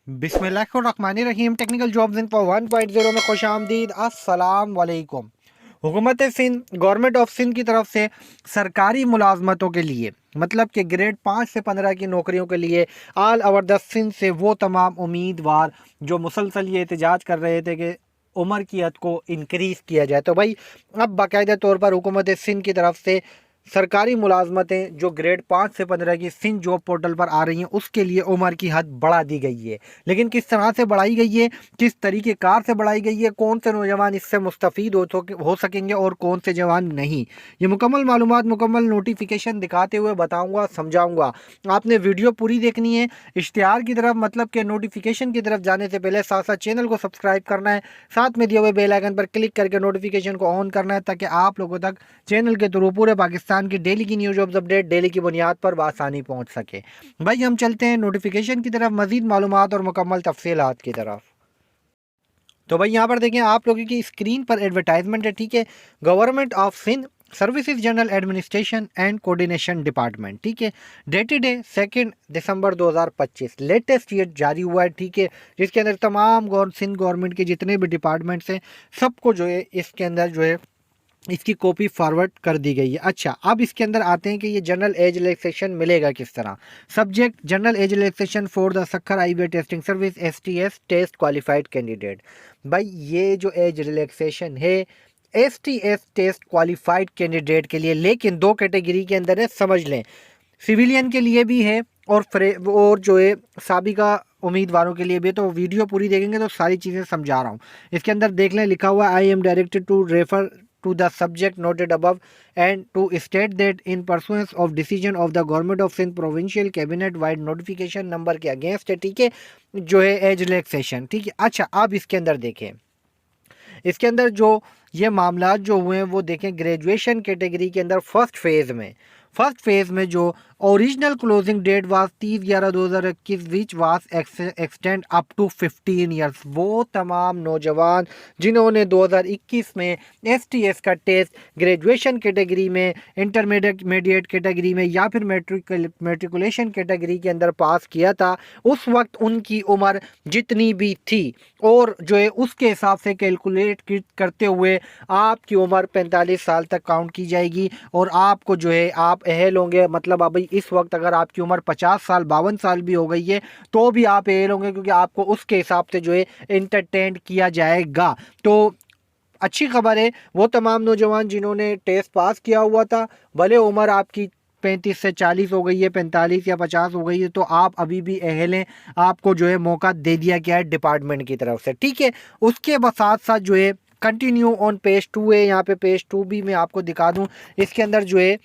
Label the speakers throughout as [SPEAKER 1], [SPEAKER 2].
[SPEAKER 1] बिस्मिल्लाहिर्रहमानिर्रहीम। Technical jobs in 1.0 में खुश आमदीद। अस्सलाम वालेकुम। हुकूमत सिंध, गवर्नमेंट ऑफ सिंध की तरफ से सरकारी मुलाजमतों के लिए मतलब कि ग्रेड 5 से 15 की नौकरियों के लिए आल ओवर द सिंध से वो तमाम उम्मीदवार जो मुसलसल ये एहतजाज कर रहे थे कि उम्र की हद को इंक्रीज़ किया जाए, तो भाई अब बाकायदा तौर पर हुकूमत सिंध की तरफ से सरकारी मुलाजमतें जो ग्रेड 5 से 15 की सिंध जॉब पोर्टल पर आ रही हैं उसके लिए उम्र की हद बढ़ा दी गई है। लेकिन किस तरह से बढ़ाई गई है, किस तरीके कार से बढ़ाई गई है, कौन से नौजवान इससे मुस्तफ़ीद हो सकेंगे और कौन से जवान नहीं, ये मुकम्मल मालूमात मुकम्मल नोटिफिकेशन दिखाते हुए बताऊँगा, समझाऊँगा। आपने वीडियो पूरी देखनी है। इश्तिहार की तरफ मतलब कि नोटिफिकेशन की तरफ जाने से पहले साथ साथ चैनल को सब्सक्राइब करना है, साथ में दिए हुए बेल आइकन पर क्लिक करके नोटिफिकेशन को ऑन करना है ताकि आप लोगों तक चैनल के थ्रू पूरे पाकिस्तान की डेली की न्यूज़ जॉब्स अपडेट डेली की बुनियाद पर आसानी पहुंच सके। भाई हम चलते हैं नोटिफिकेशन की तरफ, मजीद मालूमात और मुकम्मल तफसीलात की तरफ। तो भाई यहाँ पर देखें, आप लोगों की स्क्रीन पर एडवर्टाइजमेंट है, ठीक है। Government of Sindh services general administration and coordination department, ठीक है। डेटेड है 2 दिसंबर 2025, लेटेस्ट ये जारी हुआ है, ठीक है। जिसके अंदर तमाम सिंध गवर्नमेंट के जितने भी डिपार्टमेंट्स हैं सबको जो है इसके अंदर जो है इसकी कॉपी फॉरवर्ड कर दी गई है। अच्छा, अब इसके अंदर आते हैं कि ये जनरल एज रिलैक्सेशन मिलेगा किस तरह। Subject general age relaxation for the Sukkur highway testing service STS test qualified candidate. भाई ये जो एज रिलैक्सेशन है STS टेस्ट क्वालिफाइड कैंडिडेट के लिए, लेकिन 2 कैटेगरी के अंदर है, समझ लें। सिविलियन के लिए भी है और जो है साबिका उम्मीदवारों के लिए भी। तो वीडियो पूरी देखेंगे तो सारी चीज़ें समझा रहा हूँ। इसके अंदर देख लें, लिखा हुआ I am directed to refer to the subject noted above and to state that in pursuance of decision of the government of Sindh provincial cabinet wide notification number के अगेंस्ट है, ठीक है, जो है एज रिलैक्सेशन, ठीक है। अच्छा, अब इसके अंदर देखें, इसके अंदर जो ये मामला जो हुए हैं वो देखें। ग्रेजुएशन कैटेगरी के अंदर फर्स्ट फेज में जो original closing date was 30/11/2021 which was extend up to 15 years. वो तमाम नौजवान जिन्होंने 2021 में STS का टेस्ट ग्रेजुएशन कैटेगरी में, इंटरमीडिएट कैटेगरी में या फिर मेट्रिकुलेशन कैटेगरी के अंदर पास किया था, उस वक्त उनकी उम्र जितनी भी थी और जो है उसके हिसाब से कैलकुलेट करते हुए आपकी उम्र 45 साल तक काउंट की जाएगी और आपको जो है आप अहल होंगे। मतलब अभी इस वक्त अगर आपकी उम्र 50 साल 52 साल भी हो गई है तो भी आप अहल होंगे, क्योंकि आपको उसके हिसाब से जो है एंटरटेन किया जाएगा। तो अच्छी खबर है, वो तमाम नौजवान जिन्होंने टेस्ट पास किया हुआ था, भले उम्र आपकी 35 से 40 हो गई है, 45 या 50 हो गई है, तो आप अभी भी अहल हैं, आपको जो है मौका दे दिया गया है डिपार्टमेंट की तरफ से, ठीक है। उसके साथ साथ जो है कंटिन्यू ऑन पेज 2 है, यहाँ पे पेज 2 भी मैं आपको दिखा दूँ। इसके अंदर जो है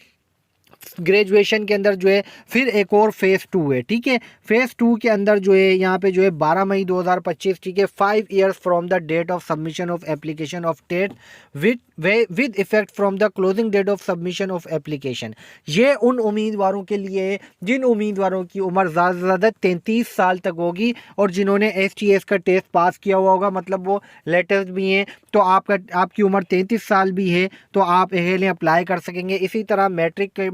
[SPEAKER 1] ग्रेजुएशन के अंदर जो है फिर एक और फेज़ 2 है, ठीक है। फेज़ 2 के अंदर जो है यहाँ पे जो है 12 मई 2025, ठीक है, 5 years from the date of submission of application of टेट with effect from the closing date of submission of application. ये उन उम्मीदवारों के लिए जिन उम्मीदवारों की उम्र ज़्यादा से ज़्यादा 33 साल तक होगी और जिन्होंने STS का टेस्ट पास किया हुआ होगा, मतलब वो लेटेस्ट भी हैं, तो आपकी उम्र 33 साल भी है तो आप अहल अप्लाई कर सकेंगे। इसी तरह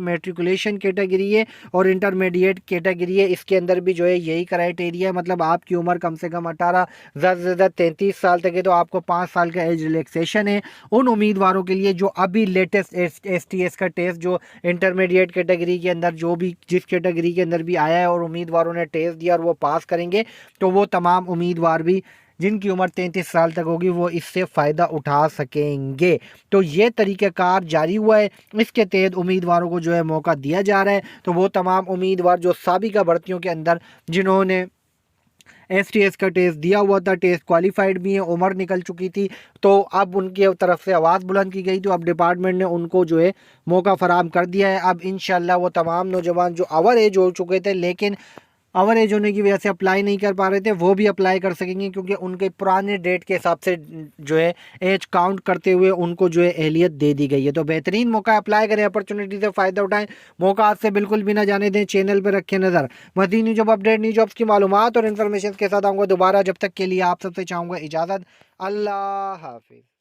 [SPEAKER 1] मेट्रिकुलेशन कैटेगरी है और इंटरमीडिएट कैटेगरी है, इसके अंदर भी जो है यही क्राइटेरिया है। मतलब आपकी उम्र कम से कम 18, ज़्यादा से ज़्यादा 33 साल तक है तो आपको 5 साल का एज रिलैक्सेशन है। उन उम्मीदवारों के लिए जो अभी लेटेस्ट STS का टेस्ट जो इंटरमीडिएट कैटेगरी के अंदर जो भी जिस कैटेगरी के अंदर भी आया है और उम्मीदवारों ने टेस्ट दिया और वो पास करेंगे, तो वो तमाम उम्मीदवार भी जिनकी उम्र 33 साल तक होगी वो इससे फ़ायदा उठा सकेंगे। तो ये तरीक़ाकार जारी हुआ है, इसके तहत उम्मीदवारों को जो है मौका दिया जा रहा है। तो वो तमाम उम्मीदवार जो साबिका भर्तियों के अंदर जिन्होंने STS का टेस्ट दिया हुआ था, टेस्ट क्वालिफाइड भी है, उम्र निकल चुकी थी, तो अब उनकी तरफ से आवाज़ बुलंद की गई, तो अब डिपार्टमेंट ने उनको जो है मौका फ़राहम कर दिया है। अब इंशाल्लाह वो तमाम नौजवान जो ओवर एज हो चुके थे लेकिन ओवर एज होने की वजह से अप्लाई नहीं कर पा रहे थे, वो भी अप्लाई कर सकेंगे, क्योंकि उनके पुराने डेट के हिसाब से जो है एज काउंट करते हुए उनको जो है एहलियत दे दी गई है। तो बेहतरीन मौका, अप्लाई करें, अपॉर्चुनिटी से फ़ायदा उठाएं, मौका आज से बिल्कुल भी ना जाने दें। चैनल पर रखें नज़र, मज़ीद new job update, new jobs की मालूमात और इन्फॉर्मेशन के साथ आऊँगा दोबारा। जब तक के लिए आप सबसे चाहूँगा इजाज़त। अल्लाह हाफिज़।